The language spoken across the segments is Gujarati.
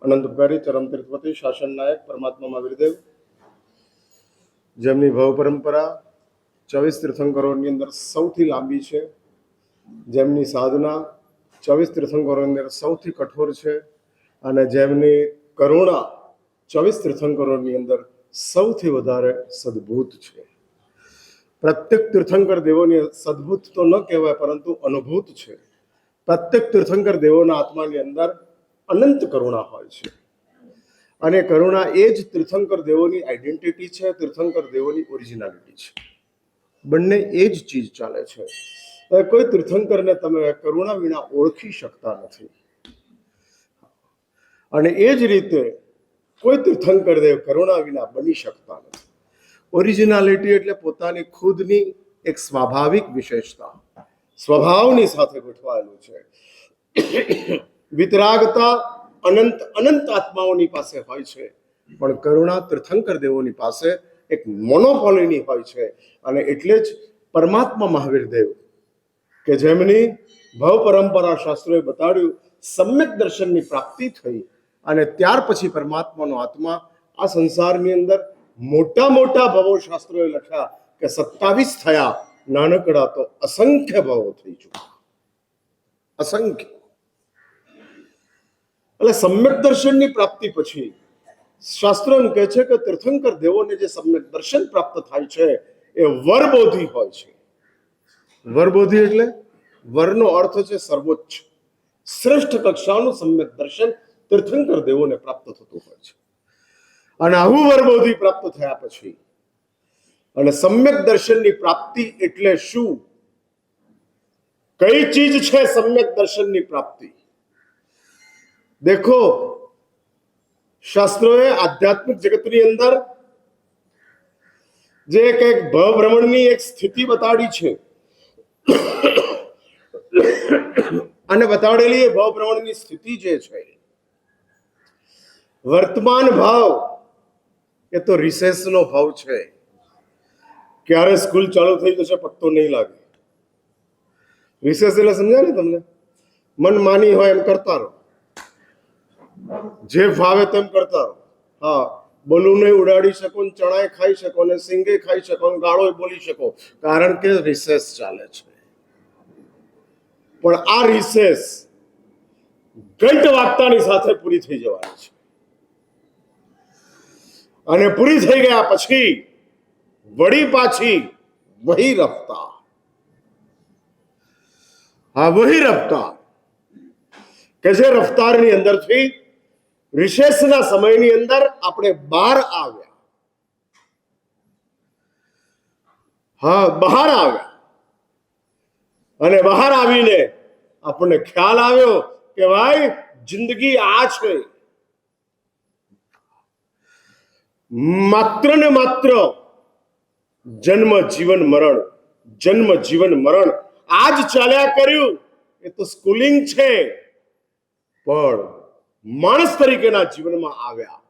અનંત ઉપકારી ચરમ તીર્થપતિ શાસન નાયક પરમાત્મા મહાવીરદેવ, જેમની ભવ પરંપરા 24 તીર્થંકરોની અંદર સૌથી લાંબી છે, જેમની સાધના 24 તીર્થંકરોની અંદર સૌથી કઠોર છે અને જેમની કરુણા 24 તીર્થંકરોની અંદર સૌથી વધારે સદભૂત છે. પ્રત્યેક તીર્થંકર દેવોની સદભૂત તો ન કહેવાય, પરંતુ અનુભૂત છે. પ્રત્યેક તીર્થંકર દેવોના આત્માની અંદર અનંત કરુણા હોય છે અને કરુણા એ જ તીર્થંકર દેવોની આઈડેન્ટિટી છે, તીર્થંકર દેવોની ઓરિજિનાલિટી છે. બંને એ જ ચીજ ચાલે છે. કોઈ તીર્થંકરને તમે કરુણા વિના ઓળખી શકતા નથી અને એ જ રીતે કોઈ તીર્થંકર દેવ કરુણા વિના બની શકતા નથી. ઓરિજિનાલિટી એટલે પોતાની ખુદની એક સ્વાભાવિક વિશેષતા, સ્વભાવની સાથે ગોઠવાયેલું છે. વિતરાગતા અનંત અનંત આત્માઓની પાસે હોય છે, પણ કરુણા તીર્થંકર દેવોની પાસે એક મોનોપોલીની હોય છે. અને એટલે જ પરમાત્મા મહાવીર દેવ કે જેમની ભવ પરંપરા શાસ્ત્રોએ બતાડ્યું, સમ્યક દર્શનની પ્રાપ્તિ થઈ અને ત્યાર પછી પરમાત્માનો આત્મા આ સંસારની અંદર મોટા મોટા ભવો શાસ્ત્રોએ લખ્યા કે 27 થયા, નાનકડા તો અસંખ્ય ભવો થઈ ચૂક્યા, અસંખ્ય. એટલે સમ્યક દર્શનની પ્રાપ્તિ પછી શાસ્ત્રો એમ કહે છે કે તીર્થંકર દેવોને જે સમ્યક દર્શન પ્રાપ્ત થાય છે એ વરબોધી હોય છે. વરબોધી એટલે વરનો અર્થ છે સર્વોચ્ચ, શ્રેષ્ઠ કક્ષાનું સમ્યક દર્શન તીર્થંકર દેવોને પ્રાપ્ત થતું હોય છે. અને આવું વરબોધી પ્રાપ્ત થયા પછી અને સમ્યક દર્શનની પ્રાપ્તિ એટલે શું, કઈ ચીજ છે સમ્યક દર્શનની પ્રાપ્તિ? દેખો, શાસ્ત્રોએ આધ્યાત્મિક જગતની અંદર જે કંઈક ભ્રમણની એક સ્થિતિ બતાડી છે અને બતાડેલી એ ભ્રમણની સ્થિતિ જે છે, વર્તમાન ભાવ એ તો રિસેસનો ભાવ છે. ક્યારે સ્કૂલ ચાલુ થઈ જશે પત્તો નહીં લાગે. રિસેસ એટલે સમજાય ને તમને? મન માની હોય એમ કરતા રહો, જે ભાવે તેમ કરતા રહો. હા, બલૂને ઉડાડી શકો, ચણાએ ખાઈ શકો, ને સિંગે ખાઈ શકો, ગાળો બોલી શકો, કારણ કે રિસેસ ચાલે છે. પણ આ રિસેસ ઘંટ વાગતાની સાથે પૂરી થઈ જવાની છે અને પૂરી થઈ ગયા પછી વળી પાછી વહી રફતાર. હા, વહી રફતાર કે જે રફતારની અંદરથી રિસેસના સમયની અંદર આપણે બહાર આવ્યા. હા, બહાર આવ્યા અને બહાર આવીને આપણને ખ્યાલ આવ્યો કે ભાઈ જિંદગી આ છે. માત્ર ને માત્ર જન્મ જીવન મરણ, જન્મ જીવન મરણ આ જ ચાલ્યા કર્યું. એ તો સ્કૂલિંગ છે, પણ માણસ તરીકેના જીવનમાં આવ્યા.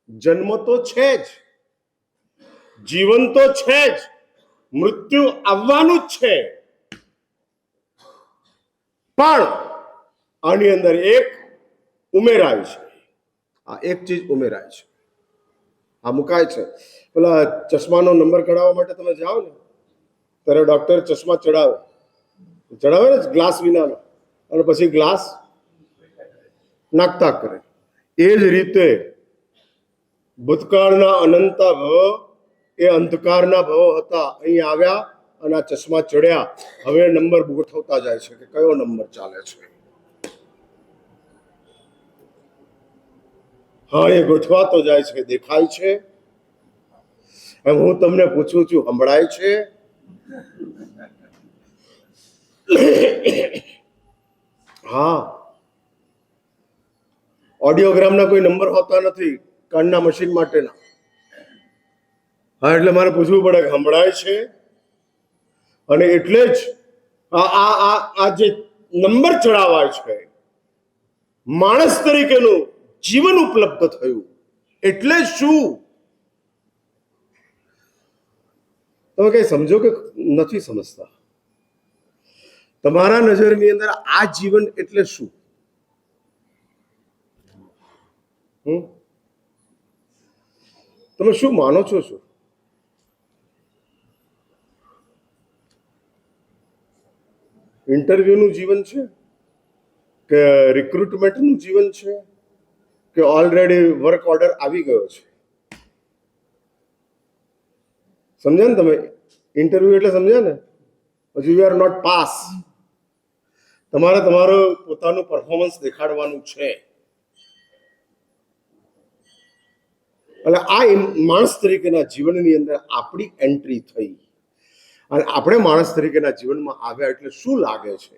જન્મ તો છે જ, જીવન તો છે જ, મૃત્યુ આવવાનું જ છે, પણ આની અંદર એક ઉમેરાય છે. આ એક ચીજ ઉમેરાય છે, આ મુકાય છે. પેલા ચશ્માનો નંબર કઢાવવા માટે તમે જાઓ ને ત્યારે ડોક્ટર ચશ્મા ચડાવે ને ગ્લાસ વિનાનો, અને પછી ગ્લાસ નાખતા કરે. એ જ રીતે ભૂતકાળના અનંતા ભવો એ અંધકારના ભવો હતા, અહીં આવ્યા અને આ ચશ્મા ચડ્યા. હવે નંબર ગોઠવતા જાય છે કે કયો નંબર ચાલે છે. હા, એ ગોઠવાતો જાય છે, દેખાય છે. એમ હું તમને પૂછું છું, સંભળાય છે? હા, ઓડિયોગ્રામના કોઈ નંબર હોતા નથી કાનના મશીન માટેના. હા, એટલે મારે પૂછવું પડે કે સંભળાય છે? અને એટલે જ આ જે નંબર ચડાવાય છે, માણસ તરીકેનું જીવન ઉપલબ્ધ થયું. એટલે શું? તમે કઈ સમજો કે નથી સમજતા? તમારા નજરની અંદર આ જીવન એટલે શું? તમે શું માનો છો? શું ઇન્ટરવ્યુનું જીવન છે કે રિક્રુટમેન્ટનું જીવન છે કે ઓલરેડી વર્ક ઓર્ડર આવી ગયો છે? સમજ્યા ને તમે? ઇન્ટરવ્યુ એટલે સમજ્યા ને? હજુ યુ આર નોટ પાસ. તમારે તમારું પોતાનું પરફોર્મન્સ દેખાડવાનું છે. એટલે આ માણસ તરીકેના જીવનની અંદર આપણી એન્ટ્રી થઈ અને આપણે માણસ તરીકેના જીવનમાં આવ્યા એટલે શું લાગે છે?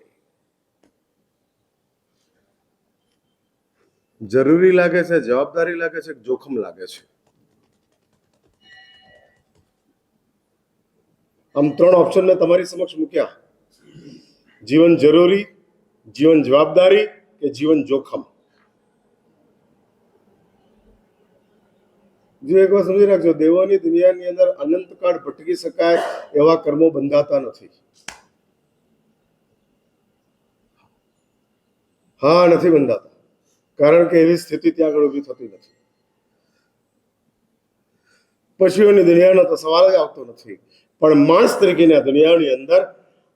જરૂરી લાગે છે, જવાબદારી લાગે છે, જોખમ લાગે છે? આમ 3 ઓપ્શન મેં તમારી સમક્ષ મૂક્યા: જીવન જરૂરી, જીવન જવાબદારી કે જીવન જોખમ. જો એક વાર સમજી રાખજો, દેવોની દુનિયાની અંદર અનંતકાળ ભટકી શકાય એવા કર્મો બંધાતા નથી. હા, નથી બંધાતા, કારણ કે એવી સ્થિતિ ત્યાં આગળ ઊભી થતી નથી. પશુઓની દુનિયાનો તો સવાલ જ આવતો નથી, પણ માણસ તરીકેના દુનિયાની અંદર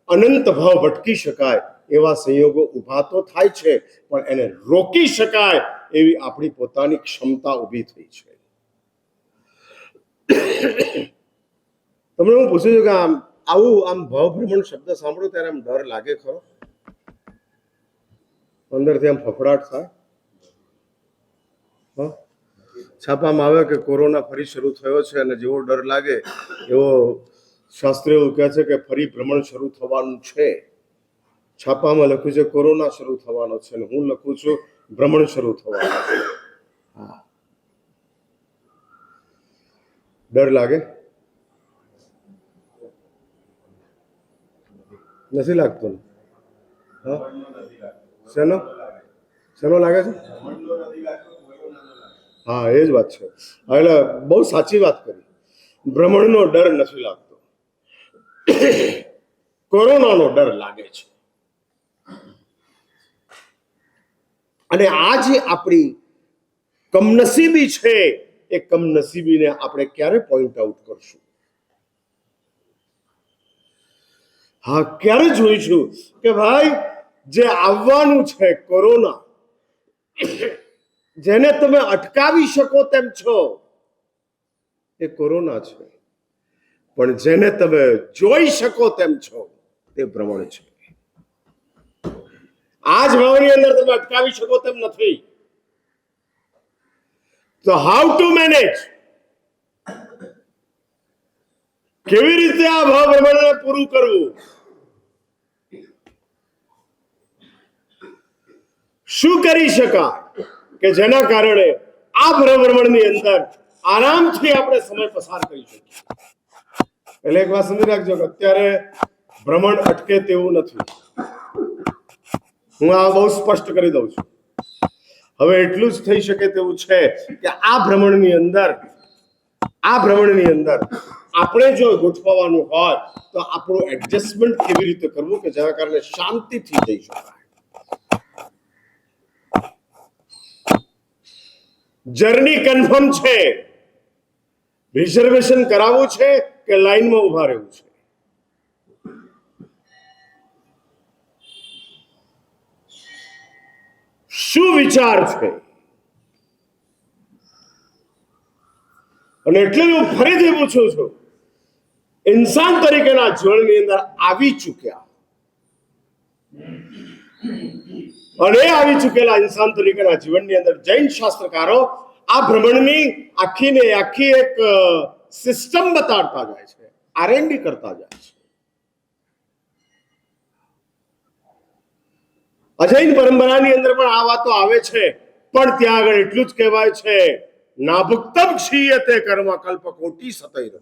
અનંત ભાવ ભટકી શકાય એવા સંયોગો ઊભા તો થાય છે, પણ એને રોકી શકાય એવી આપણી પોતાની ક્ષમતા ઊભી થઈ છે. તમને હું પૂછું છું કે આમ ભાવભ્રમણ શબ્દ સાંભળો ત્યારે આમ ડર લાગે ખરો? અંદરથી આમ ફફડાટ થાય? છાપામાં આવે કે કોરોના ફરી શરૂ થયો છે અને જેવો ડર લાગે એવો શાસ્ત્રીઓ એવું કહે છે કે ફરી ભ્રમણ શરૂ થવાનું છે. છાપામાં લખ્યું છે કોરોના શરૂ થવાનો છે અને હું લખું છું ભ્રમણ શરૂ થવાનું છે. ડર લાગે? નથી લાગતો ને? શેનો શેનો લાગે છે? હા, એ જ વાત છે. એટલે બહુ સાચી વાત કરી. ભ્રમણનો ડર નથી લાગતો, કોરોનાનો ડર લાગે છે. અને આ જે આપણી કમનસીબી છે એ કમનસીબીને આપણે ક્યારે પોઈન્ટ આઉટ કરશું? હા, ક્યારે જોઈશું કે ભાઈ જે આવવાનું છે કોરોના, જેને તમે અટકાવી શકો તેમ છો એ કોરોના છે, પણ જેને તમે જોઈ શકો તેમ છો તે ભ્રમણ છે. આ જ ભાવની અંદર તમે અટકાવી શકો તેમ નથી. તો હાઉ ટુ મેનેજ? કેવી રીતે આ ભાવ ભ્રમણને પૂરું કરવું? શું કરી શકાય કે જેના કારણે આ ભ્રમણની અંદર આરામથી આપણે સમય પસાર કરી શકીએ? એટલે એક વાત સમજી રાખજો કે અત્યારે ભ્રમણ અટકે તેવું નથી. હું આ બહુ સ્પષ્ટ કરી દઉં છું. હવે એટલું જ થઈ શકે તેવું છે કે આ ભ્રમણની અંદર આપણે જો ગોઠવવાનું હોય તો આપણું એડજસ્ટમેન્ટ કેવી રીતે કરવું કે જેના કારણે શાંતિથી જઈ શકાય. જર્ની કન્ફર્મ છે, રિઝર્વેશન કરાવવું છે કે લાઈનમાં ઉભા રહેવું છે? શું વિચાર છે? અને એટલે હું ફરીથી પૂછું છું, ઇન્સાન તરીકેના જીવનની અંદર આવી ચૂક્યા અને આવી ચૂકેલા ઇન્સાન તરીકેના જીવનની અંદર જૈન શાસ્ત્રકારો આ ભ્રમણની આખી એક સિસ્ટમ બતાડતા જાય છે, આરએનડી કરતા જાય છે. અજૈન પરંપરાની અંદર પણ આ વાતો આવે છે, પણ ત્યાં આગળ એટલું જ કહેવાય છે, નાભુક્તમ ક્ષીયતે કર્મ કલ્પ કોટી સતૈર.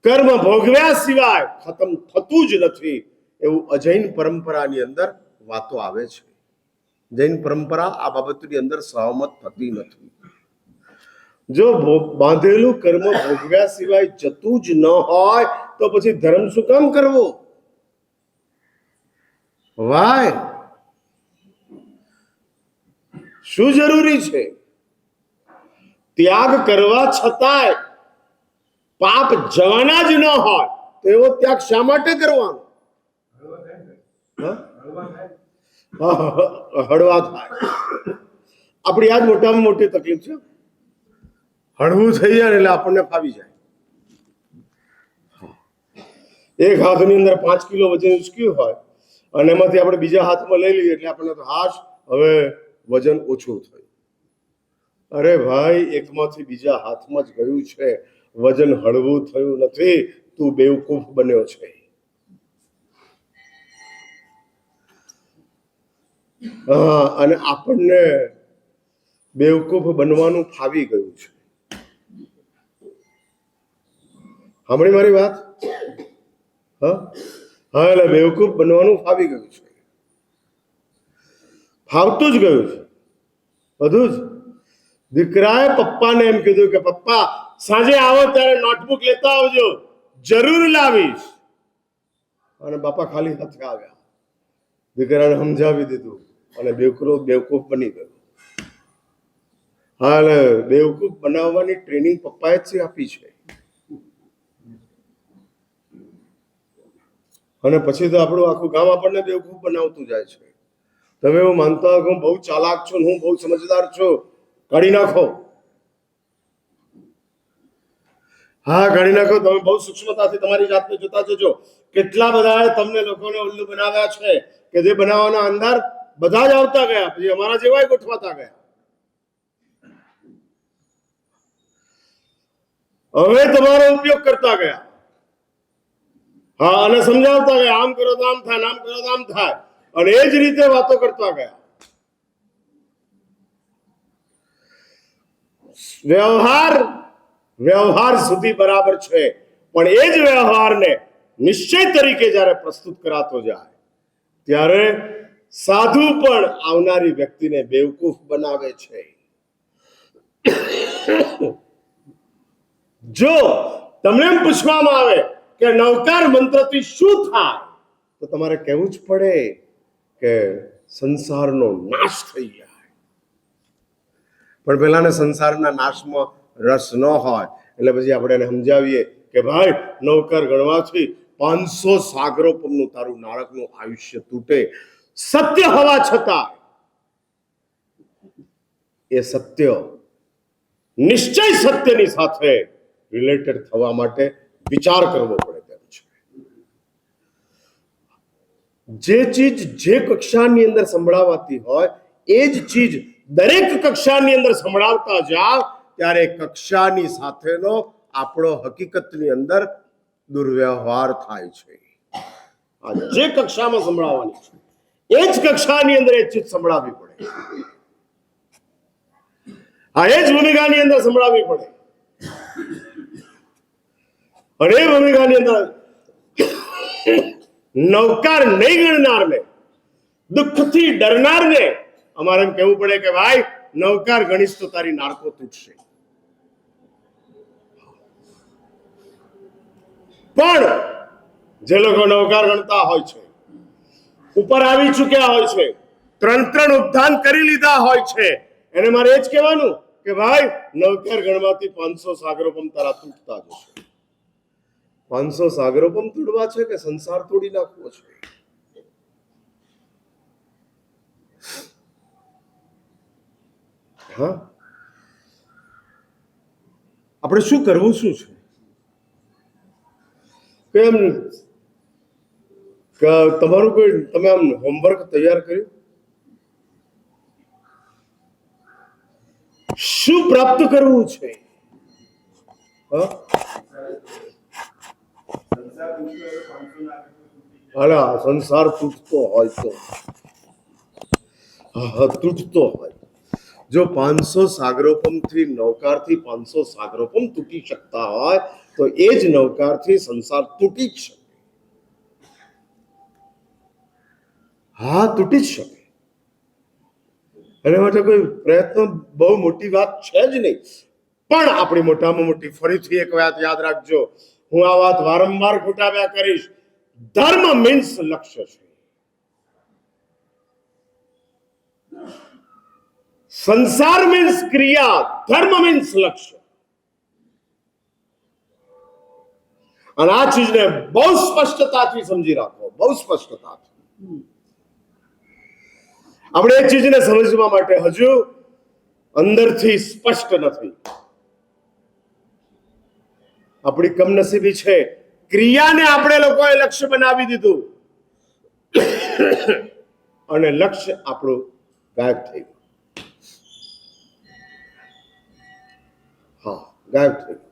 કર્મ ભોગવ્યા સિવાય ખતમ થતું જ નથી એવું અજૈન પરંપરાની અંદર વાતો આવે છે. જૈન પરંપરા આ બાબતની અંદર સહમત થતી નથી. જો બાંધેલું કર્મ ભોગવ્યા સિવાય જતું જ ન હોય તો પછી ધર્મ શું કામ કરવો? વાય? શું જરૂરી છે? ત્યાગ કરવા છતાંય પાપ જવાના જ ન હોય તો એવો ત્યાગ શા માટે કરવાનો? હળવા થાય. આપણી આ જ મોટામાં મોટી તકલીફ છે. હળવું થઈ જાય એટલે આપણને ફાવી જાય. એક હાથની અંદર 5 કિલો વજન ઉચક્યું હોય અને એમાંથી આપણે બીજા હાથમાં લઈ લઈએ એટલે આપણને તો હાશ હવે વજન ઓછું થયું. અરે ભાઈ, એકમાંથી બીજા હાથમાં જ ગયું છે, વજન હળવું થયું નથી. તું બેવકૂફ બન્યો છે. હા, અને આપણને બેવકૂફ બનવાનું ફાવી ગયું છે. સાંભળી મારી વાત? હા, એટલે બેવકૂફ બનવાનું ફાવી ગયું છે. ફાવતું જ ગયું છે બધું જ. દીકરાએ પપ્પાને એમ કીધું કે પપ્પા સાંજે આવો ત્યારે નોટબુક લેતા આવજો, જરૂર લાવીશ. અને બાપા ખાલી હાથે આવ્યા. દીકરાને સમજાવી દીધું અને બેવકૂફ બની ગયો. હા, એટલે બેવકૂફ બનાવવાની ટ્રેનિંગ પપ્પાએ જ આપી છે. અને પછી તો આપણું આખું ગામ આપણને બેવકૂફ બનાવતું જાય છે. તમે એવું માનતા હો કે હું બહુ ચાલાક છું, હું બહુ સમજદાર છું, કાઢી નાખો. હા, કાઢી નાખો. તમે બહુ સૂક્ષ્મતાથી તમારી જાતને જોતા જજો. કેટલા બધા તમને લોકોને ઉલ્લુ બનાવ્યા છે કે જે બનાવવાના અંદર બધા જ આવતા ગયા, પછી અમારા જેવાય ગોઠવાતા ગયા. હવે તમારો ઉપયોગ કરતા ગયા. હા, અને સમજાવતા ગયા, આમ કરો તો આમ થાય, આમ કરો તો આમ થાય, અને એ જ રીતે વાતો કરતા ગયા. વ્યવહાર સુધી બરાબર છે, પણ એ જ વ્યવહારને નિશ્ચય તરીકે જ્યારે પ્રસ્તુત કરાતો જાય ત્યારે સાધુ પણ આવનારી વ્યક્તિને બેવકૂફ બનાવે છે. જો તમને એમ પૂછવામાં આવે કે નવકાર મંત્રથી શું થાય, તો તમારે કહેવું જ પડે કે સંસારનો નાશ થઈ જાય. પણ પેલાને સંસારના નાશમાં રસ ન હોય એટલે પછી આપણે એને સમજાવીએ કે ભાઈ, નવકાર ગણવાથી 500 સાગરોપમનું તારું નારકનું આયુષ્ય તૂટે. સત્ય હોવા છતાં એ સત્ય નિશ્ચય સત્યની સાથે રિલેટેડ થવા માટે વિચાર કરવો પડે તેમ છે. જે ચીજ જે કક્ષાની અંદર સંભળાવાતી હોય એ જ ચીજ દરેક કક્ષાની અંદર સંભળાવતા જાવ ત્યારે કક્ષાની સાથેનો આપણો હકીકતની અંદર દુર્વ્યવહાર થાય છે. આ જે કક્ષામાં સંભળાવવાની છે એ જ કક્ષાની અંદર એ ચીજ સંભળાવવી પડે. આ એ જ ભૂમિકાની અંદર સંભળાવવી પડે. અને એ ભૂમિકાની અંદર નવકાર નહીં ગણનારને, દુઃખથી ડરનારને અમારે એમ કહેવું પડે કે ભાઈ, નવકાર ગણીશ તો તારી નારકો તૂટશે. પણ જે લોકો નવકાર ગણતા હોય છે, ઉપર આવી ચૂક્યા હોય છે, ત્રણ ઉપધાન કરી લીધા હોય છે, એને મારે એ જ કહેવાનું કે ભાઈ, નવકાર ગણવાથી 500 સાગરોપમ તારા તૂટતા જશે. 500 સાગરોપમ તોડવા છે કે સંસાર તોડી નાખવો છે? હા, આપણે શું કરવું શું છે? કેમ તમારું કોઈ તમે આમ હોમવર્ક તૈયાર કર્યું? શું પ્રાપ્ત કરવું છે? સંસાર તૂટતો હોય તો તૂટતો હોય. જો 500 સાગરોપમથી નવકારથી 500 સાગરોપમ તૂટી શકતા હોય તો એ જ નવકારથી સંસાર તૂટી જ શકે. હા, તૂટી જ શકે. એના માટે કોઈ પ્રયત્ન બહુ મોટી વાત છે જ નહીં. પણ આપણી મોટામાં મોટી ફરીથી એક વાત યાદ રાખજો, હું આ વાત વારંવાર ઘૂંટાવ્યા કરીશ, ધર્મ મીન્સ લક્ષ્ય છે. સંસાર મીન્સ ક્રિયા, ધર્મ મીન્સ લક્ષ્ય. અને આ ચીજને બહુ સ્પષ્ટતાથી સમજી રાખો, બહુ સ્પષ્ટતાથી. આપણે એ ચીજને સમજવા માટે હજુ અંદરથી સ્પષ્ટ નથી. આપણી કમનસીબી છે, ક્રિયાને આપણે લોકોએ લક્ષ્ય બનાવી દીધું અને લક્ષ્ય આપણું ગાયબ થઈ ગયું. હા, ગાયબ થઈ ગયું.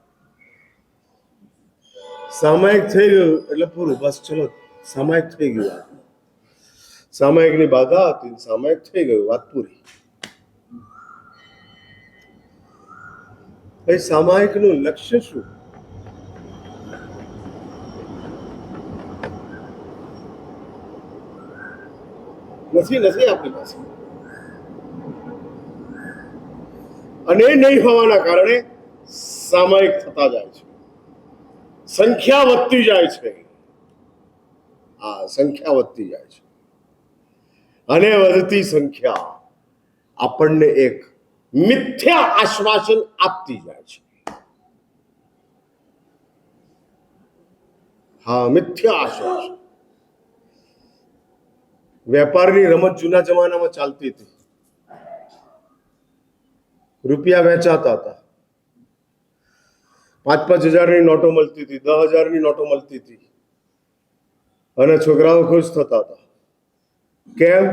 સામાયિક થઈ ગયું એટલે પૂરું, બસ ચલો સામાયિક થઈ ગયું. સામાયિકની બાધા હતી, સામાયિક થઈ ગયું, વાત પૂરી. એ સામાયિકનું લક્ષ્ય શું? નથી આપણી પાસે. અને એ નહીં હોવાના કારણે સામાયિક થતા જાય છે, સંખ્યા વધતી જાય છે. આ સંખ્યા વધતી જાય છે અને વધતી સંખ્યા આપણને એક મિથ્યા આશ્વાસન આપતી જાય છે. હા, મિથ્યા આશ્વાસન. વેપારની રમત જૂના જમાનામાં ચાલતી હતી. રૂપિયા વેચાતા હતા, 5-5 હજારની નોટો મળતી હતી, 10 હજારની નોટો મળતી હતી અને છોકરાઓ ખુશ થતા હતા. કેમ?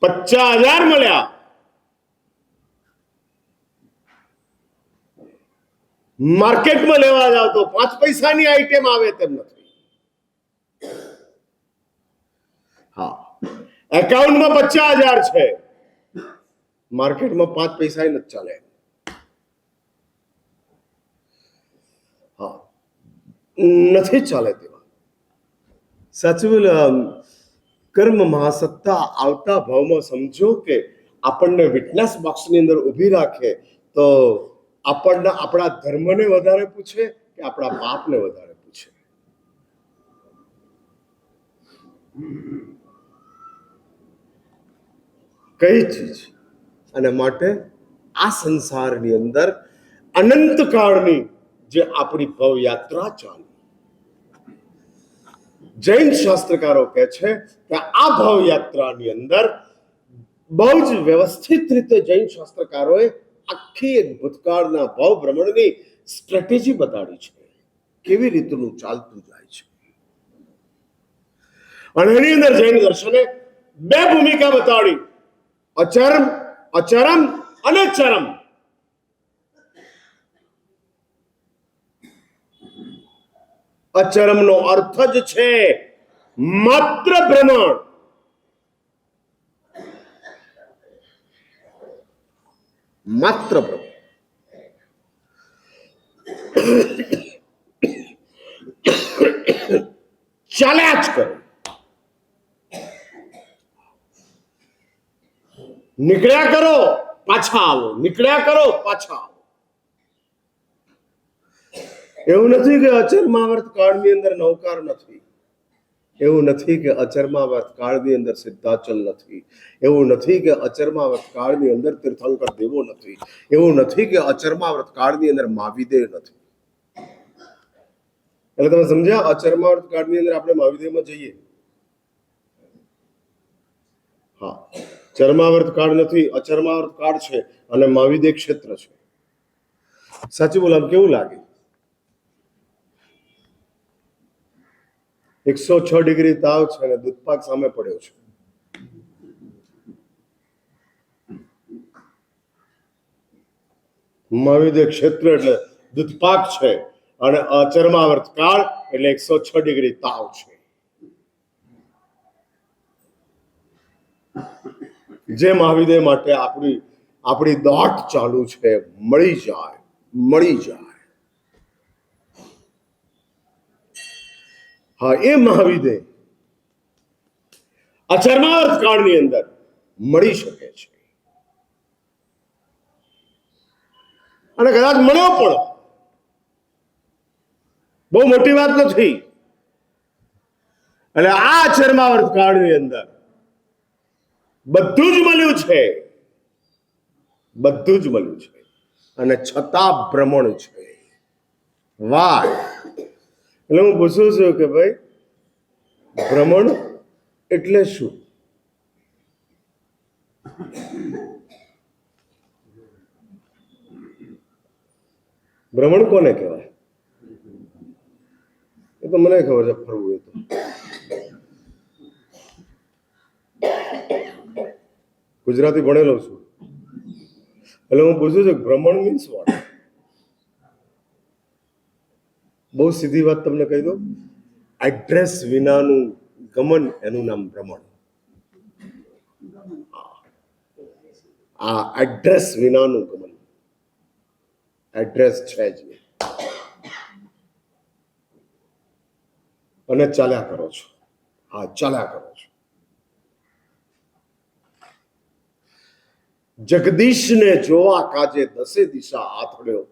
50,000 મળ્યા. માર્કેટમાં લેવા જાવ તો 5 પૈસાની આઈટમ આવે તેમ નથી. હા, એકાઉન્ટમાં 50,000 છે, માર્કેટમાં 5 પૈસા નથી ચાલે. હા, નથી ચાલે તેવા. સાચું કર્મ મહાસત્તા આવતા ભાવમાં સમજો કે આપણને વિટનેસ બોક્સની અંદર ઊભી રાખે તો આપણને આપણા ધર્મને વધારે પૂછે કે આપણા પાપને વધારે પૂછે? કઈ ચીજ? અને માટે આ સંસારની અંદર અનંત કાળની જે આપણી ભવયાત્રા ચાલી, જૈન શાસ્ત્રકારો કહે છે કે આ ભવયાત્રાની અંદર બહુ જ વ્યવસ્થિત રીતે જૈન શાસ્ત્રકારોએ આખી એક ભૂતકાળના ભવ ભ્રમણની સ્ટ્રેટેજી બતાડી છે, કેવી રીતનું ચાલતું જાય છે. અને એની અંદર જૈન દર્શને 2 ભૂમિકા બતાડી, અચરમ અને ચરમ. અચરમનો અર્થ જ છે માત્ર ભ્રમણ. માત્ર ભ્રમણ. ચાલ્યા જ કરો, નીકળ્યા કરો પાછા આવો, નીકળ્યા કરો પાછા આવો. એવું નથી કે અચરમાવર્ત કાળની અંદર નૌકાર નથી, એવું નથી કે અચરમાવર્ત કાળની અંદર સિદ્ધાચલ નથી, એવું નથી કે અચરમાવર્ત કાળની અંદર તીર્થંકર દેવો નથી, એવું નથી કે અચરમાવર્ત કાળની અંદર મહાવિદેવ નથી. એટલે તમે સમજ્યા? અચરમાવર્ત કાળની અંદર આપણે મહાવિદેવમાં જઈએ. હા, ચરમાવર્ત કાળ નથી, અચરમાવર્ત કાળ છે અને મહાવિદેવ ક્ષેત્ર છે. સાચું બોલામ કેવું લાગે? 106 ડિગ્રી તાવ છે અને દૂધપાક સામે પડ્યો છે. મહાવિદેવ ક્ષેત્ર એટલે દૂધપાક છે અને અચરમાવર્ત કાળ એટલે 106 ડિગ્રી તાવ છે. જે મહાવિદેવ માટે આપણી દોટ ચાલુ છે, મળી જાય. હા, એ મહાવિદેવ અચરમાવર્ત કાળની અંદર મળી શકે છે અને કદાચ મળ્યો પણ. બહુ મોટી વાત નથી. એટલે આ અચરમાવર્ત કાળની અંદર બધું જ મળ્યું છે. બધું જ મળ્યું છે અને છતાં ભ્રમણ છે. વાહ! એટલે હું પૂછું છું કે ભાઈ ભ્રમણ એટલે શું? ભ્રમણ કોને કહેવાય? એ તો મને ખબર છે, ફરવું એ તો. ગુજરાતી ભણેલો છું એટલે હું પૂછું છું ભ્રમણ મીન્સ વોટ? બહુ સીધી વાત તમને કહી દઉં, એડ્રેસ વિનાનું ગમન એનું નામ ભ્રમણ. આ એડ્રેસ વિનાનું ગમન, એડ્રેસ છે જ નહીં અને ચાલ્યા કરો છો. હા, ચાલ્યા કરો છો. જગદીશને જોવા કાજે દસે દિશા આથડ્યો,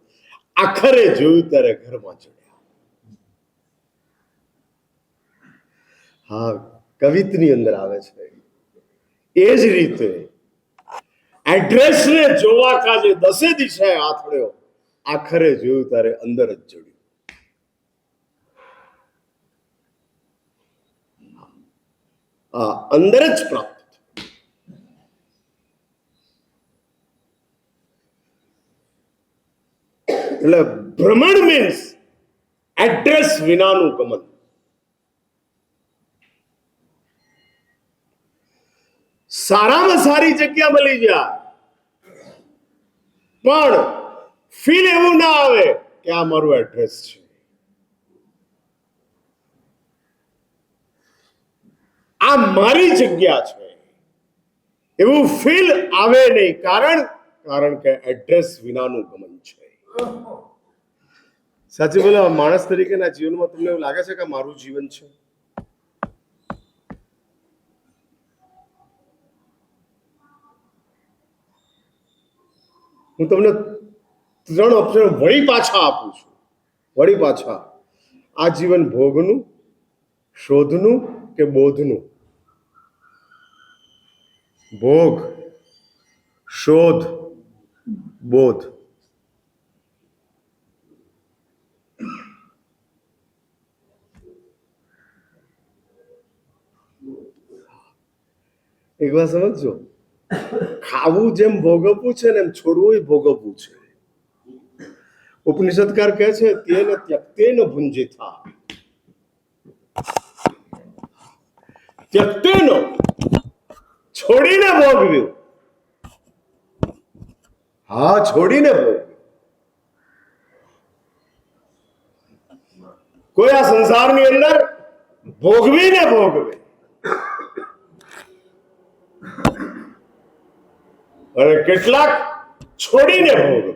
આખરે જોયું ત્યારે ઘરમાં ચડ્યા. હા, કવિતની અંદર આવે છે એ જ રીતે એડ્રેસને જોવા કાજે દસે દિશાએ આથડ્યો, આખરે જોયું ત્યારે અંદર જ ચડ્યું. અંદર જ પ્રાપ્ત. એટલે ભ્રમણ મીન્સ એડ્રેસ વિનાનું ગમન. સારામાં સારી જગ્યા મળી જાય પણ ફીલ એવું ના આવે કે આ મારું એડ્રેસ છે. આ મારી જગ્યા છે એવું ફીલ આવે નહીં. કારણ કે એડ્રેસ વિનાનું ગમન છે. સાચી બોલો, માણસ તરીકેના જીવનમાં તમને એવું લાગે છે કે મારું જીવન છે? હું તમને 3 ઓપ્શન વળી પાછા આપું છું. વળી પાછા, આ જીવન ભોગનું, શોધનું કે બોધનું? ભોગ, શોધ, બોધ. એક વાર સમજજો, ખાવું જેમ ભોગવવું છે ને એમ છોડવું ભોગવવું છે. ઉપનિષદકાર કહે છે તેન ત્યક્તેન ભુંજિતા. ત્યક્તેન છોડીને ભોગવ્યું. હા, છોડીને ભોગવ્યું. કોઈ આ સંસારની અંદર ભોગવીને ભોગવે અને કેટલાક છોડીને ભોગવે.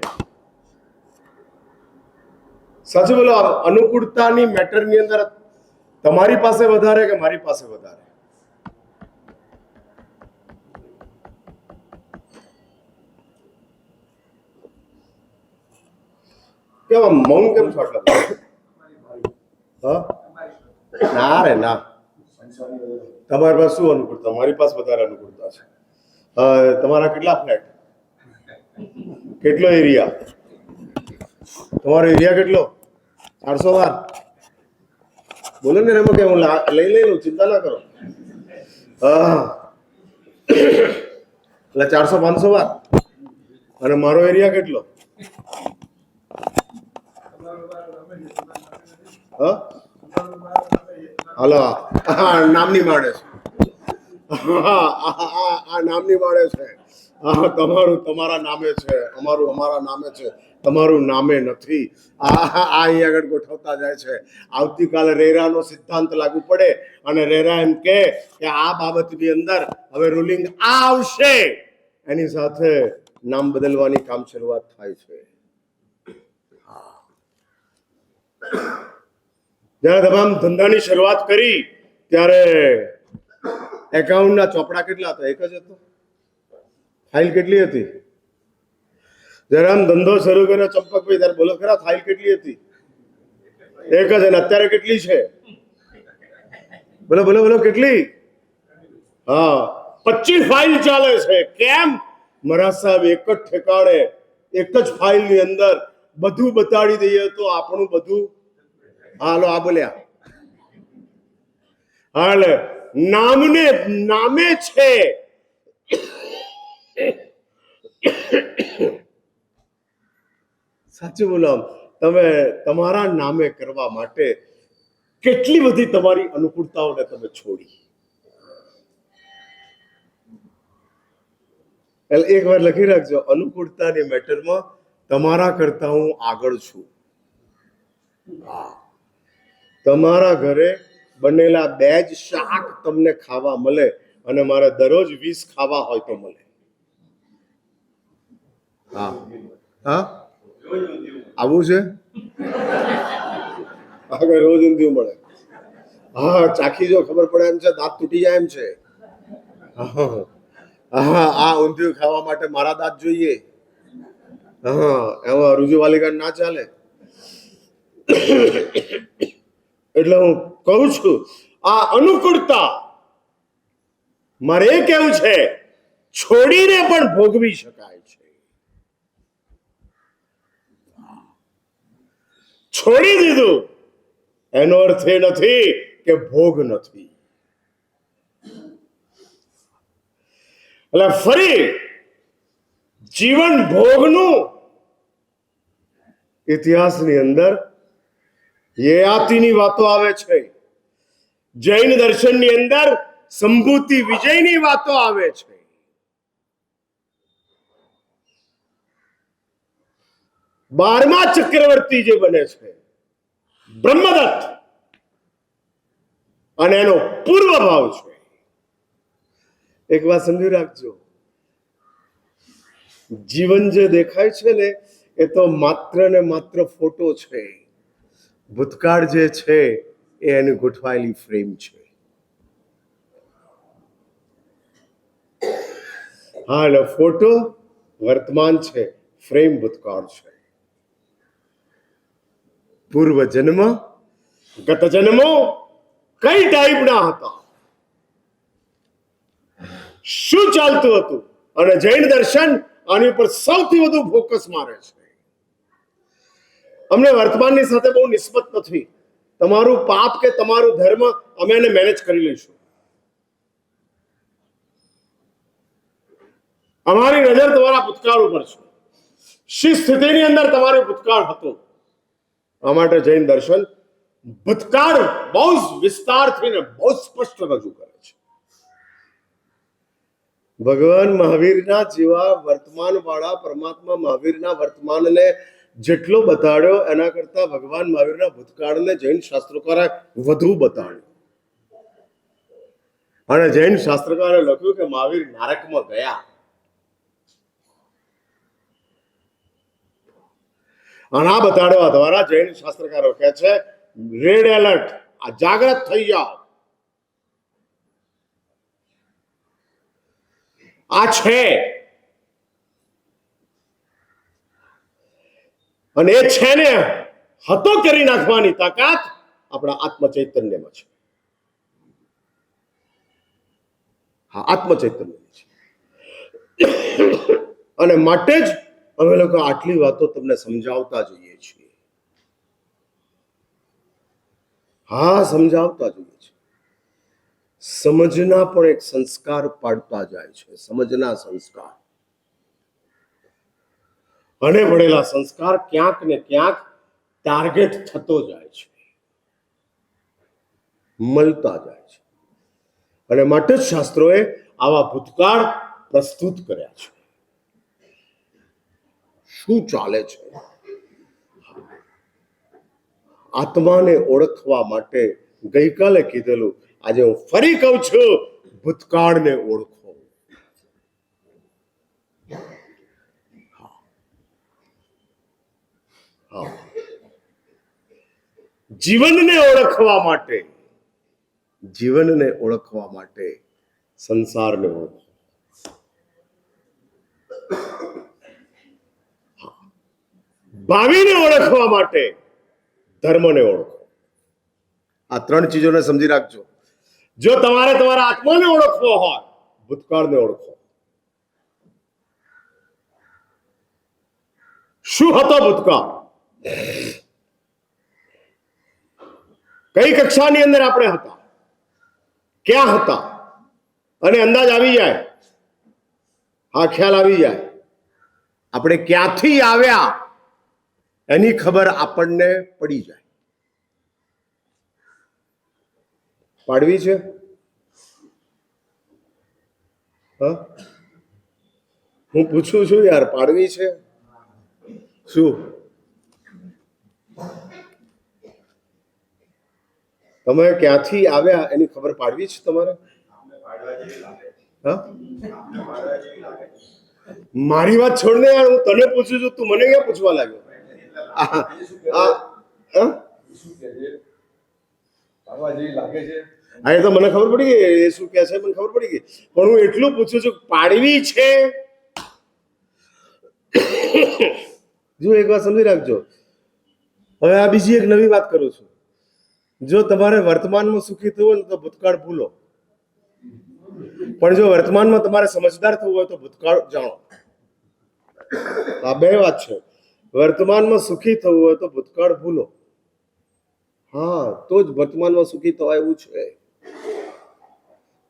સાચું બોલો, અનુકૂળતાની મેટરની અંદર તમારી પાસે વધારે કે મારી પાસે વધારે? કેવા મૌન કેમ છો આટલા? હા, ના રે ના, તમારી પાસે શું અનુકૂળતા? મારી પાસે વધારે અનુકૂળતા છે. તમારા કેટલા ફ્લેટ? કેટલો એરિયા? તમારો એરિયા કેટલો? 412. બોલો ને એમાં કે હું લઈ લઉં, ચિંતા ના કરો. એટલે 400-500 વાર. અને મારો એરિયા કેટલો? હાલો, નામની માળે છે. આ નામની માળે છે. તમારું તમારા નામે છે, અમારું અમારા નામે છે, તમારું નામે નથી. આ અહીં આગળ ગોઠવતા જાય છે. આવતીકાલે રેરાનો સિદ્ધાંત લાગુ પડે અને રેરા એમ કે આ બાબતની અંદર હવે રૂલિંગ આવશે, એની સાથે નામ બદલવાની કામ શરૂઆત થાય છે. જ્યારે તમામ ધંધાની શરૂઆત કરી ત્યારે એકાઉન્ટના ચોપડા કેટલા હતા? એક જ હતો. ફાઇલ કેટલી હતી? જ્યારે આમ ધંધો શરૂ કર્યો ચંપકભાઈ, ત્યારે બોલો ખરા, ફાઇલ કેટલી હતી? એક જ. અને અત્યારે કેટલી છે? બોલો બોલો બોલો, કેટલી? હા, 25 ફાઇલ ચાલે છે. કેમ? મહારાજ સાહેબ એક જ ઠેકાણે એક જ ફાઇલની અંદર બધું બતાડી દઈએ તો આપણું બધું હાલો આ બોલ્યા હાલ નામને નામે છે સાચું બોલો તમે તમારા નામે કરવા માટે કેટલી બધી તમારી અનુકૂળતાઓને તમે છોડી. એટલે એક વાર લખી રાખજો, અનુકૂળતાની મેટરમાં તમારા કરતા હું આગળ છું. તમારા ઘરે બનેલા 2 જ શાક તમને ખાવા મળે અને મારે દરરોજ 20 ખાવા હોય તો મળે. હા હા આવું છે આગળ રોજ ઊંધિયું મળે. હા ચાખી જો ખબર પડે એમ છે, દાંત તૂટી જાય એમ છે. હા આ ઊંધિયું ખાવા માટે મારા દાંત જોઈએ. હા એમાં રૂજુવાલિકા ના ચાલે. એટલે હું કહું છું આ અનુકૂળતા મારે એ કેવું છે છોડીને પણ ભોગવી શકાય છે. છોડી દીધું એનો અર્થ એ નથી કે ભોગ નથી. એટલે ફરી જીવન ભોગનું ઇતિહાસની અંદર યયાતિની વાતો આવે છે. જૈન દર્શનની અંદર સંભૂતિ વિજયની વાતો આવે છે. બારમા ચક્રવર્તી જે બને છે બ્રહ્મદત્ત અને એનો પૂર્વ ભાવ છે. એક વાત સમજી રાખજો, જીવન જે દેખાય છે ને એ તો માત્ર ને માત્ર ફોટો છે. ભૂતકાળ જે છે એ એની ગોઠવાયેલી ફ્રેમ છે. હા એટલે ફોટો વર્તમાન છે, ફ્રેમ ભૂતકાળ છે. પૂર્વ જન્મ ગત જન્મો કઈ ટાઈપના હતા, શું ચાલતું હતું, અને જૈન દર્શન આની ઉપર સૌથી વધુ ફોકસ મારે છે. અમને વર્તમાનની સાથે બહુ નિસ્બત નથી. તમારું પાપ કે તમારું ધર્મ અમે એને મેનેજ કરી લઈશું. અમારી નજર તમારા ભૂતકાળ ઉપર છે. શી સ્થિતિની અંદર તમારો ભૂતકાળ હતો, આ માટે જૈન દર્શન ભૂતકાળ બહુ વિસ્તારથી ને બહુ સ્પષ્ટ રજૂ કરે છે. ભગવાન મહાવીરના જેવા વર્તમાન વાળા પરમાત્મા મહાવીરના વર્તમાનને જેટલો બતાડ્યો એના કરતા ભગવાન મહાવીરના ભૂતકાળને જૈન શાસ્ત્રકારે વધુ બતાડ્યો. અને જૈન શાસ્ત્રકારે લખ્યું કે મહાવીર નારકમાં ગયા. અને આ બતાડવા દ્વારા જૈન શાસ્ત્રકારો કહે છે રેડ એલર્ટ, આ જાગૃત થઈ જાઓ. આ છે અને એ છે ને હતો કરી નાખવાની તાકાત આપણા આત્મ ચૈતન્યમાં છે. હા આત્મ ચૈતન્ય છે. અને માટે જ અમે લોકો આટલી વાતો તમને સમજાવતા જઈએ છીએ. હા સમજાવતા જોઈએ છીએ. સમજના પણ એક સંસ્કાર પાડતા જાય છે, સમજના સંસ્કાર. અને ભણેલા સંસ્કાર ક્યાંક ને ક્યાંક ટાર્ગેટ થતો જાય છે, મળતા જાય છે. અને માટે જ શાસ્ત્રોએ આવા ભૂતકાળ પ્રસ્તુત કર્યા છે. શું ચાલે છે આત્માને ઓળખવા માટે ગઈકાલે કીધેલું, આજે હું ફરી કહું છું, ભૂતકાળને ઓળખો. જીવનને ઓળખવા માટે, જીવનને ઓળખવા માટે સંસારને ઓળખો. ભાવિને ઓળખવા માટે ધર્મને ઓળખો. આ 3 ચીજોને સમજી રાખજો. જો તમારે તમારા આત્માને ઓળખવો હોય, ભૂતકાળને ઓળખો. શું હતો ભૂતકાળ, કઈ કક્ષાની અંદર આપણે હતા, ક્યાં હતા, અને અંદાજ આવી જાય, હા ખ્યાલ આવી જાય, આપણે ક્યાંથી આવ્યા એની ખબર આપણને પડી જાય. પાડવી છે? હા, હું પૂછું છું યાર, પાડવી છે? શું તમે ક્યાંથી આવ્યા એની ખબર પાડવી છે તમારે? હા, મારી વાત છોડ ને યાર, હું તને પૂછું છું, તું મને ક્યાં પૂછવા લાગ્યો? હા, એ તો મને ખબર પડી ગઈ એ શું કે છે, મને ખબર પડી ગઈ, પણ હું એટલું પૂછું છું પાડવી છે? જો એક વાત સમજી રાખજો, હવે આ બીજી એક નવી વાત કરું છું. જો તમારે વર્તમાનમાં સુખી થવું હોય ને તો ભૂતકાળ ભૂલો, પણ જો વર્તમાનમાં તમારે સમજદાર થવું હોય તો ભૂતકાળ જાણો. આ બે વાત છે. વર્તમાનમાં સુખી થવું હોય તો ભૂતકાળ ભૂલો, હા તો જ વર્તમાનમાં સુખી થવાય એવું છે,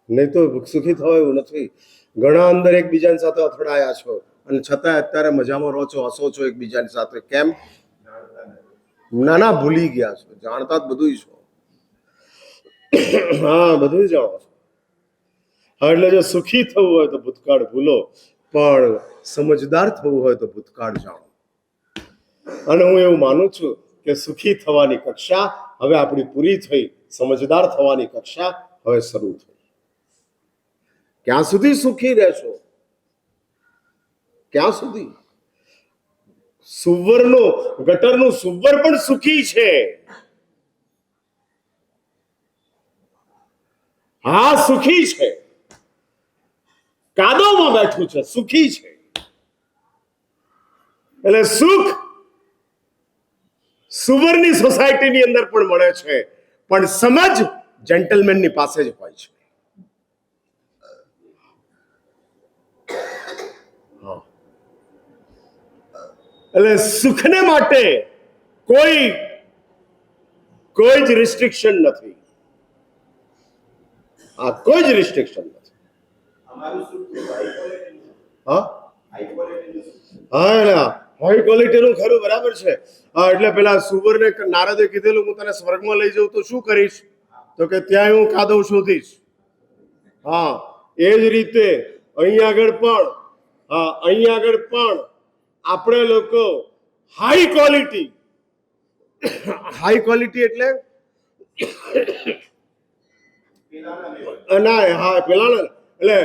નહીં તો સુખી થવાય એવું નથી. ઘણા અંદર એકબીજાની સાથે અથડાયા છો અને છતાં અત્યારે મજામાં રહો છો, હસો છો એકબીજાની સાથે. કેમ? નાના ભૂલી ગયા છો, જાણતા જ બધું છો. હા, બધું જાણો છો. એટલે જો સુખી થવું હોય તો ભૂતકાળ ભૂલો, પણ સમજદાર થવું હોય તો ભૂતકાળ જાણો. અને હું એવું માનું છું કે સુખી થવાની કક્ષા હવે આપણી પૂરી થઈ, સમજદાર થવાની કક્ષા હવે શરૂ થઈ. ક્યાં સુધી સુખી રહેશો? ક્યાં સુધી? સુવરનો ગટરનું સુવર પણ સુખી છે. હા સુખી છે, કાદવમાં બેઠું છે, સુખી છે. એટલે સુખ સુવરની સોસાયટીની અંદર પણ મળે છે, પણ સમજ જેન્ટલમેનની પાસે જ હોય છે. એટલે સુખને માટે કોઈ જ રિસ્ટ્રિક્શન નથી. આ કોઈ જ રિસ્ટ્રિક્શન નથી. હા હા, હાઈ ક્વોલિટીનું ખરું, બરાબર છે. હા, એટલે પેલા સુવરને નારદે કીધેલું હું તને સ્વર્ગમાં લઈ જાઉં તો શું કરીશ? તો કે ત્યાં હું કાદવ શોધીશ. હા, એ જ રીતે અહીં આગળ પણ, હા અહીં આગળ પણ આપણે લોકો હાઈ ક્વોલિટી એટલે ના, હા પેલા એટલે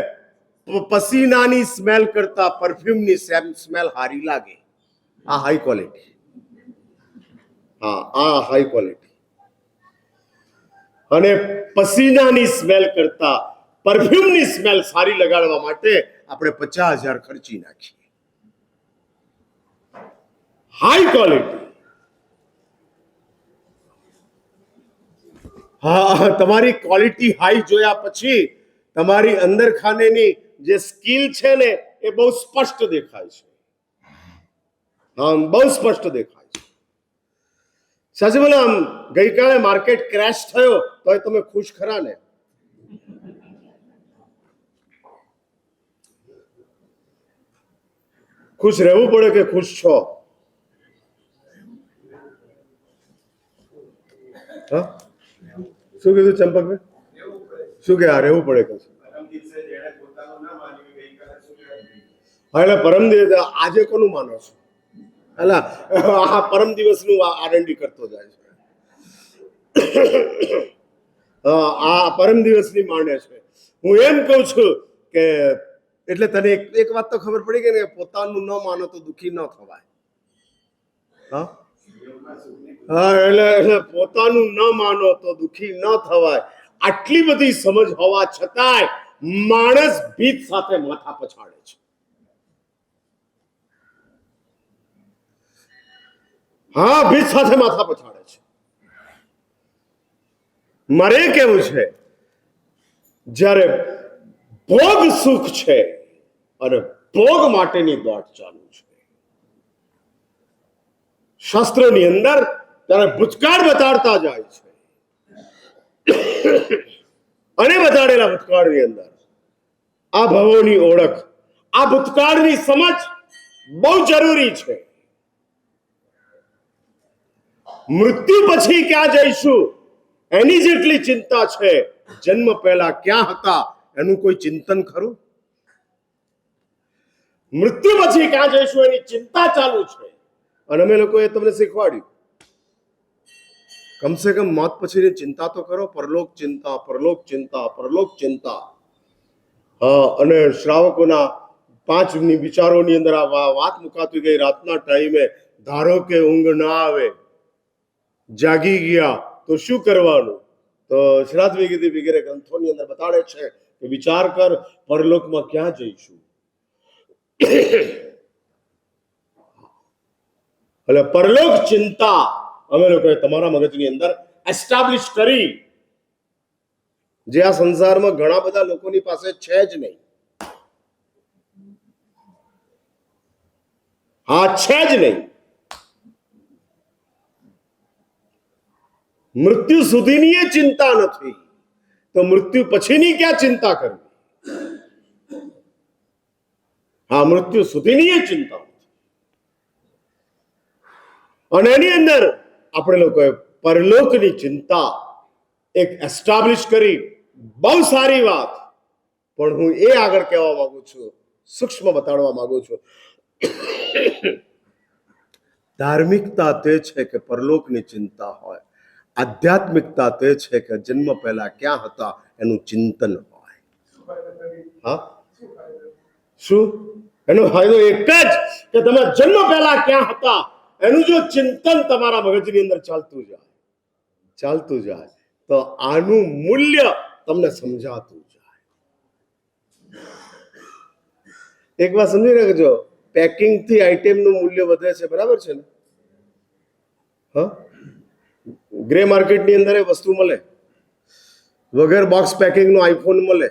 પસીનાની સ્મેલ કરતા પરફ્યુમની સ્મેલ હારી લાગે. આ હાઈ ક્વોલિટી. હા, આ હાઈ ક્વોલિટી. અને પસીનાની સ્મેલ કરતા પરફ્યુમની સ્મેલ સારી લગાડવા માટે આપણે 50,000 ખર્ચી નાખીએ. High quality. હા, તમારી ક્વોલિટી હાઈ જોયા પછી તમારી અંદર ખાનેની જે સ્કિલ છે ને એ બહુ સ્પષ્ટ દેખાય છે. હા, બહુ સ્પષ્ટ દેખાય છે. સાચું બોલો, આમ ગઈકાલે માર્કેટ ક્રેશ થયો તો તમે ખુશ ખરા ને? ખુશ રહેવું પડે કે ખુશ છો? હા, શું કીધું ચંપકભાઈ? શું કે રહેવું પડે કે? હા, એટલે પરમ દિવસ આજે કોનું માનો છો? એટલે આ પરમ દિવસનું આરંડી કરતો જાય છે. આ પરમ દિવસની માંડે છે. હું એમ કહું છું કે એટલે તને એક વાત તો ખબર પડી ગઈ ને, પોતાનું ન માનો તો દુઃખી ન થવાય. હા હા, એટલે પોતાનું ન માનો તો દુઃખી ન થવાય. આટલી બધી સમજ હોવા છતાંય માણસ ભીત સાથે માથા પછાડે છે. હા, ભીત સાથે માથા પછાડે છે. મારે કેવું છે, જ્યારે ભોગ સુખ છે અને ભોગ માટેની દોડ ચાલુ છે, શાસ્ત્રોની અંદર ત્યારે ભૂતકાળ બતાડતા જાય છે અને બતાડેલા ભૂતકાળની અંદર આ ભવોની ઓળખ, આ ભૂતકાળની સમજ બહુ જરૂરી છે. મૃત્યુ પછી ક્યાં જઈશું એની જેટલી ચિંતા છે, જન્મ પહેલા ક્યાં હતા એનું કોઈ ચિંતન ખરું? મૃત્યુ પછી ક્યાં જઈશું એની ચિંતા ચાલુ છે. અને અમે લોકોએ તમને શીખવાડ્યું, કમસે કમ મોત પછીની ચિંતા તો કરો. પરલોક ચિંતા, પરલોક ચિંતા, પરલોક ચિંતા. હા, અને શ્રાવકોના 5 વિચારોની અંદર આ વાત મુકાતી ગઈ. રાતના ટાઈમે ધારો કે ઊંઘ ના આવે, જાગી ગયા તો શું કરવાનું? તો શ્રાદ્ધ વિધિ વગેરે ગ્રંથોની અંદર બતાડે છે કે વિચાર કર, પરલોકમાં ક્યાં જઈશું. એટલે પરલોક ચિંતા અમે લોકોએ તમારા મગજની અંદર એસ્ટાબ્લિશ કરી, જે આ સંસારમાં ઘણા બધા લોકોની પાસે છે જ નહીં. હા, છે જ નહીં. મૃત્યુ સુધીની એ ચિંતા નથી, તો મૃત્યુ પછીની ક્યાં ચિંતા કરવી? હા, મૃત્યુ સુધીની એ ચિંતા. અને એની અંદર આપણે લોકોએ પરલોકની ચિંતા એક એસ્ટાબ્લિશ કરી. બહુ સારી વાત. પણ હું એ આગળ કહેવા માંગુ છું, સૂક્ષ્મ બતાડવા માંગુ છું, ધાર્મિકતા તે છે કે પરલોકની ચિંતા હોય, આધ્યાત્મિકતા તે છે કે જન્મ પહેલા ક્યાં હતા એનું ચિંતન હોય. હા, શું એનો ફાયદો? એક જ કે તમે જન્મ પહેલા ક્યાં હતા એનું જો ચિંતન તમારા મગજની અંદર ચાલતું જાય તો આનું મૂલ્ય તમને સમજાતું જાય. એક વાત સમજી રાખજો, પેકિંગ થી આઈટમ નું મૂલ્ય વધે છે, બરાબર છે ને? હા, ગ્રે માર્કેટની અંદર એ વસ્તુ મળે, વગર બોક્સ પેકિંગ નો આઈફોન મળે.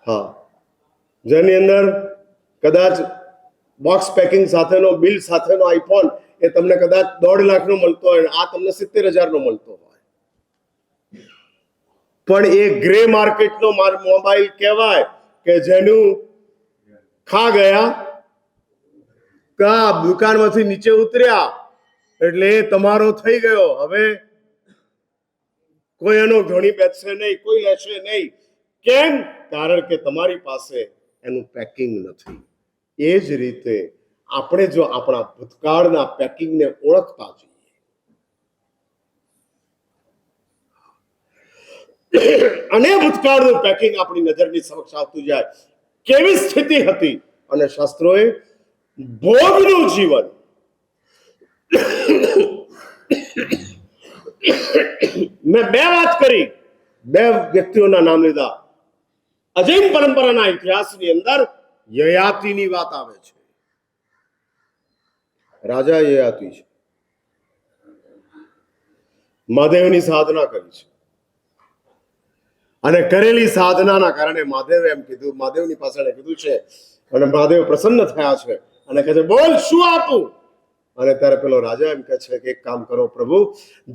હા, જેની અંદર કદાચ બોક્સ પેકિંગ સાથેનો, બિલ સાથેનો આઈફોન એ તમને કદાચ 1.5 લાખ નો મળતો હોય, આ તમને 70,000 નો મળતો હોય. પણ એ ગ્રે માર્કેટનો મોબાઈલ કહેવાય કે જેનું ખા ગયા, કા દુકાનમાંથી નીચે ઉતર્યા એટલે એ તમારો થઈ ગયો. હવે કોઈ એનો ઘણી બેસશે નહીં, કોઈ લેશે નહીં. કેમ? કારણ કે તમારી પાસે એનું પેકિંગ નથી. એ જ રીતે આપણે જો આપણા ભૂતકાળના પેકિંગને ઓળખતા જઈએ, અને ભૂતકાળનું પેકિંગ આપણી નજરની સમક્ષ આવતું જાય, કેવી સ્થિતિ હતી. અને શાસ્ત્રોએ ભોગનું જીવન, મેં 2 વાત કરી, 2 વ્યક્તિઓના નામ લીધા. અજૈન પરંપરાના ઇતિહાસની અંદર યયાતિની વાત આવે છે. રાજા યયાતિ છે, મહાદેવની સાધના કરી છે, અને કરેલી સાધનાના કારણે મહાદેવે એમ કીધું, મહાદેવની પાછળ કીધું છે, અને મહાદેવ પ્રસન્ન થયા છે અને કહે છે, બોલ શું આપું? અને ત્યારે પેલો રાજા એમ કહે છે કે એક કામ કરો પ્રભુ,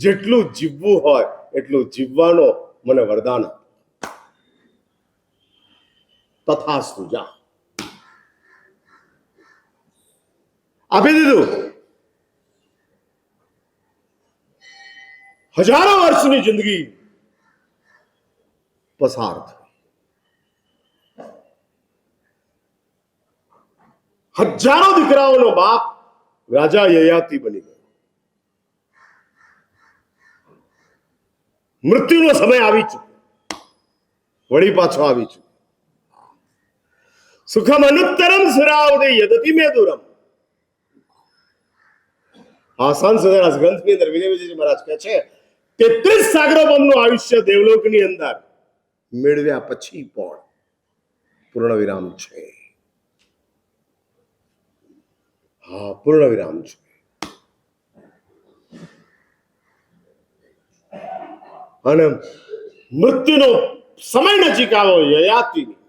જેટલું જીવવું હોય એટલું જીવવાનો મને વરદાન આપો. તથાસ્તુ, જા. આપી દીધું. હજારો વર્ષની જિંદગી પસાર થઈ. હજારો દીકરાઓનો બાપ રાજા યયાતિ બની ગયો. મૃત્યુનો સમય આવી ચૂક્યો, વળી પાછો આવી ચૂક્યો. સુખમ અનુત્તરમ સુરાવદે યદતિ મે દુરમ. આ સંત સદારાસ ગ્રંથની અંદર વિજય વિજયજી મહારાજ કહે છે, 33 સાગરોપમનું આયુષ્ય દેવલોકની અંદર મેળવ્યા પછી પણ પૂર્ણ વિરામ છે. હા, પૂર્ણ વિરામ છે. અને મૃત્યુનો સમય નજીક આવ્યો યયાતિની.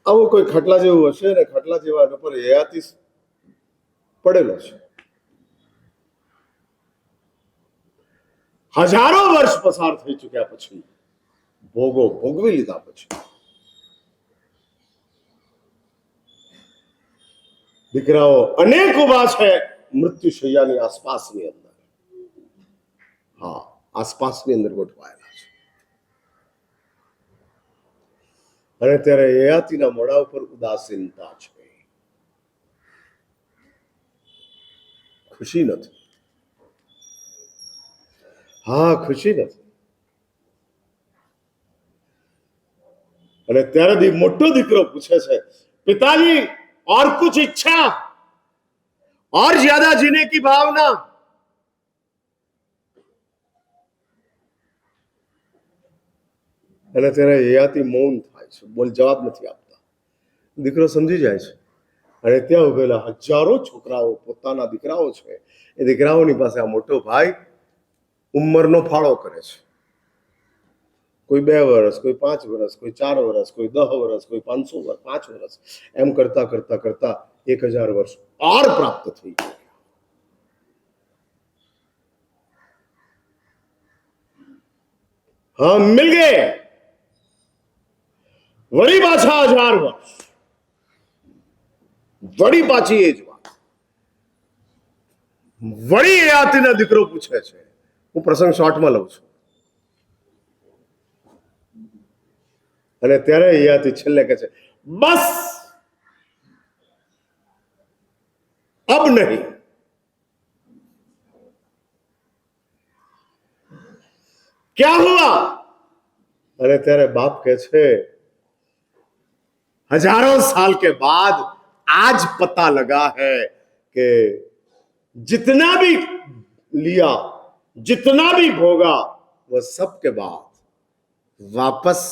આવું કોઈ ખાટલા જેવું હશે ને ખાટલા જેવા ઉપર હયાતી પડેલો છે. હજારો વર્ષ પસાર થઈ ચુક્યા પછી, ભોગો ભોગવી લીધા પછી દીકરાઓ અનેક ઉભા છે મૃત્યુ શૈયાની આસપાસની અંદર. હા, આસપાસની અંદર ગોઠવાયેલા છે. અને ત્યારે હયાતીના મોઢા ઉપર ઉદાસીનતા છે, ખુશી નથી. હા, ખુશી નથી. અને ત્યારે મોટો દીકરો પૂછે છે, પિતાજી और कुछ इच्छा और ज्यादा जीने की भावना? અને ત્યારે હયાતી મૌન થાય છે, બોલ જવાબ નથી આપતા. દીકરો સમજી જાય છે. અને ત્યાં ઉભેલા હજારો છોકરાઓ પોતાના દીકરાઓ છે, એ દીકરાઓની પાસે આ મોટો ભાઈ ઉંમરનો ફાળો કરે છે. કોઈ 2 વર્ષ, કોઈ 5 વર્ષ, કોઈ 4 વર્ષ, કોઈ 10 વર્ષ, કોઈ 500 વર્ષ, 5 વર્ષ, એમ કરતા કરતા કરતા 1000 વર્ષ और પ્રાપ્ત થઈ ગયા. હા, મિલ ગયે. વળી પાછા 1000 વર્ષ, વળી પાછી એ જ વાત. વળી હયાતીનો દીકરો પૂછે છે, હું પ્રસંગ શોર્ટમાં લઉં છું. અને ત્યારે હયાતી છેલ્લે કહે છે, બસ અબ નહીં. ક્યા હુઆ? અને ત્યારે બાપ કહે છે, हजारों साल के बाद आज पता लगा है कि जितना भी लिया, जितना भी भोगा, वह सब के बाद वापस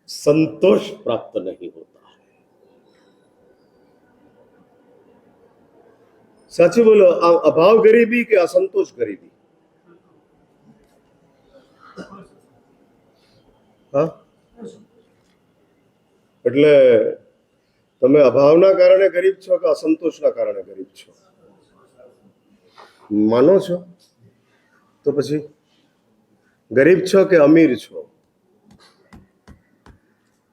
संतोष प्राप्त नहीं होता है. સાચું બોલો, અભાવ ગરીબી કે અસંતોષ ગરીબી? હા, એટલે તમે અભાવના કારણે ગરીબ છો કે અસંતોષના કારણે ગરીબ છો? માનો છો તો પછી ગરીબ છો કે અમીર છો?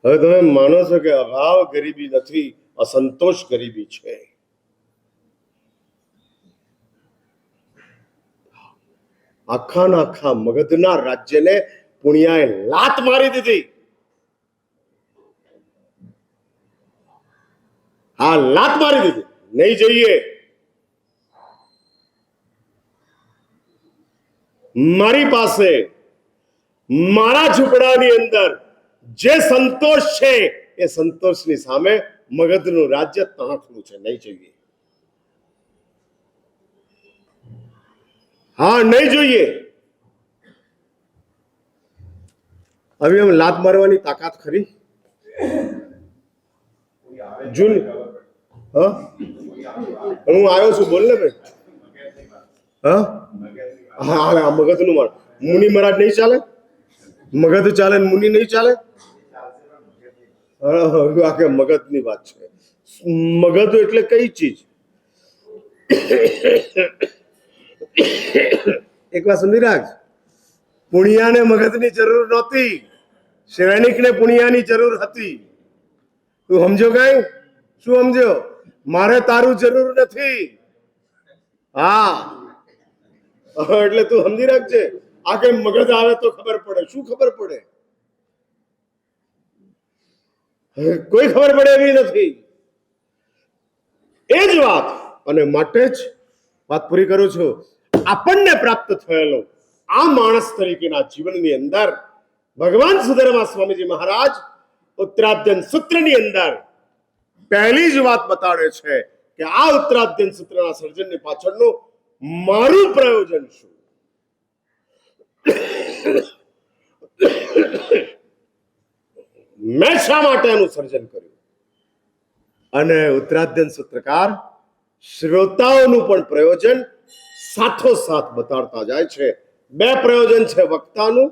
હવે તમે માનો છો કે અભાવ ગરીબી નથી, અસંતોષ ગરીબી છે. આખાના આખા મગધના રાજ્યને પુણ્યાએ લાત મારી દીધી. હા, લાત મારી દીધી. નહીં જોઈએ. મારી પાસે મારા ઝૂંપડાની અંદર જે સંતોષ છે એ સંતોષની સામે મગધનું રાજ્ય તણખલું છે. નહીં જોઈએ. હા, નહીં જોઈએ. હવે એમ લાત મારવાની તાકાત ખરી? જૂન હા, હું આવ્યો છું, બોલ ને ભાઈ. હા હા, મગધ નું માર. મુનિ મહારાજ નહીં ચાલે? મગધ ચાલે, મુનિ નહીં ચાલે? આખે મગધ ની વાત છે. મગધ એટલે કઈ ચીજ? એક વાર સમજી રાખ, પુણ્યાને મગધની જરૂર નહોતી, શ્રેણિકને પુણ્યાની જરૂર હતી. તું સમજો કઈ? શું સમજો? મારે તારું જરૂર નથી. હા, એટલે તું સમજી રાખજે. આ કઈ મગજ આવે તો ખબર પડે. શું ખબર પડે? કોઈ ખબર પડે એવી નથી. એ જ વાત. અને માટે જ વાત પૂરી કરું છું. આપણને પ્રાપ્ત થયેલો આ માણસ તરીકેના જીવનની અંદર ભગવાન સુધર્મા સ્વામીજી મહારાજ ઉત્તરાધ્યન સૂત્રની અંદર પહેલી જ વાત બતાડે છે કે આ ઉત્તરાધ્યન સૂત્રના સર્જનની પાછળનું મારું પ્રયોજન શું? મેં શા માટે આનું સર્જન કર્યું? અને ઉત્તરાધ્યન સૂત્રકાર શ્રોતાઓનું પણ પ્રયોજન સાથોસાથ બતાડતા જાય છે. બે પ્રયોજન છે, વક્તાનું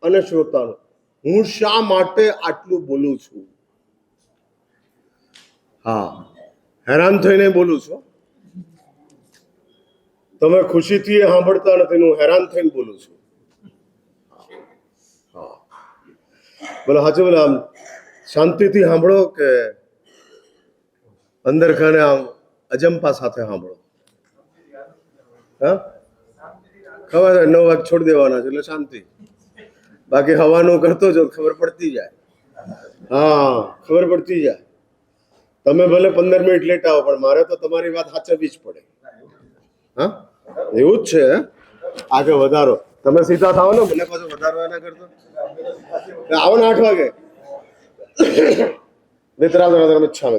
અને શ્રોતાનું. હું શા માટે આટલું બોલું છું? હા, હેરાન થઈને બોલું છું. તમે ખુશીથી સાંભળતા નથી, હું હેરાન થઈને બોલું છું. હા, બોલો સાચું, બોલો. આમ શાંતિથી સાંભળો કે અંદર ખાને આમ અજંપા સાથે સાંભળો? હા, ખબર 9 વાગે છોડી દેવાના છે એટલે શાંતિ. બાકી હવાનું કરતો જો ખબર પડતી જાય. હા, ખબર પડતી જાય. તમે ભલે 15 મિનિટ લેટ આવો, પણ મારે તો તમારી વાત સાચવવી જ પડે. હા, એવું જ છે. આગળ વધારો, તમે સીધા થાવ ને, મને પાછું વધારવા ના કરતો. આવો ને 8 વાગે. વિતરાગ ઈચ્છા